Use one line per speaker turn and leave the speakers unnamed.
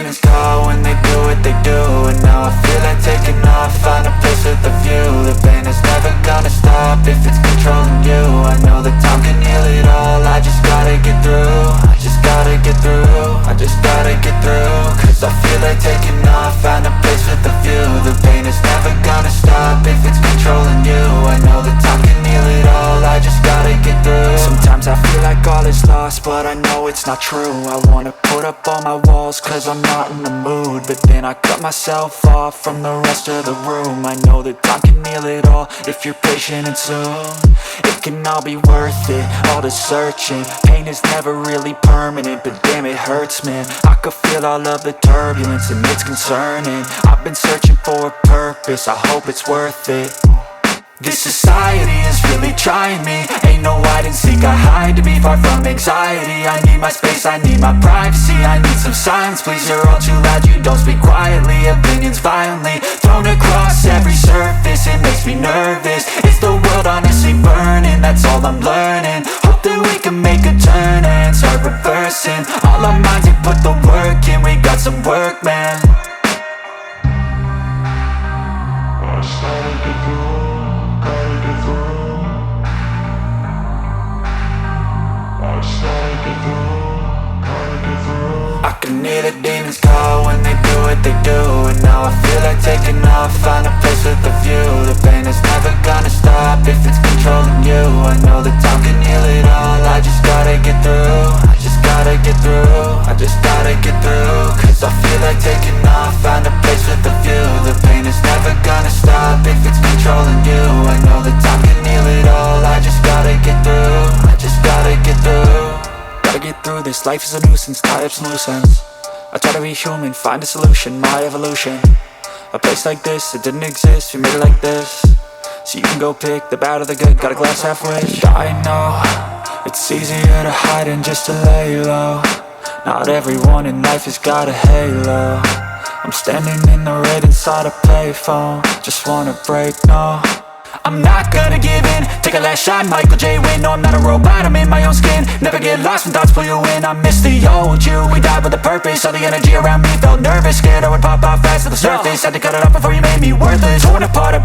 demons call when they do what they do. And now I feel like taking off, find a place with a view. The pain is never gonna stop if it's controlling you. I know that time can heal it all, I just gotta get through. I just gotta get through, I just gotta get through. Cause I feel like taking off, find a place with a view. The pain is never gonna stop if it's controlling you. I know that time can heal it all, I just gotta get through. Sometimes I feel like all is lost, but I know it's not true. I wanna put up all my walls cause I'm not in the mood, but then I cut myself off from the rest of the room. I know that time can heal it all if you're patient and soon. It can all be worth it, all the searching. Pain is never really permanent, but damn it hurts, man. I could feel all of the turbulence and it's concerning. I've been searching for a purpose, I hope it's worth it. This society is really trying me. Ain't no hide and seek, I hide to be far from anxiety. I need my space, I need my privacy. I need some silence, please, you're all too loud. You don't speak quietly, opinions violently thrown across every surface. It makes me nervous, it's the world honestly burning. That's all I'm learning, hope that we can make a turn and start reversing. All our minds, we put the work in, we got some work, man. I started to go. I can hear the demons call when they do what they do. And now I feel like taking off, find a place with a view. The pain is never gonna stop if it's controlling you. I know that time can heal it all, I just gotta get through. I just gotta get through, I just gotta get through. Cause I feel like taking off, find a place with a view. The pain is never gonna stop if it's controlling you. I know that time can heal it all, I just gotta get through. I just gotta get through. Gotta get through this, life is a nuisance, tie up some loose ends. I try to be human, find a solution, my evolution. A place like this, it didn't exist, we made it like this. So you can go pick the bad or the good, got a glass halfway. I know, it's easier to hide than just to lay low. Not everyone in life has got a halo. I'm standing in the red inside a payphone, just wanna break, no. I'm not gonna give in, take a last shot, Michael J. Win. No, I'm not a robot, I'm in my own skin. Never get lost when thoughts pull you in. I miss the old you, we died with a purpose. All the energy around me felt nervous, scared I would pop off fast to the surface. Had to cut it off before you made me worthless. Torn apart,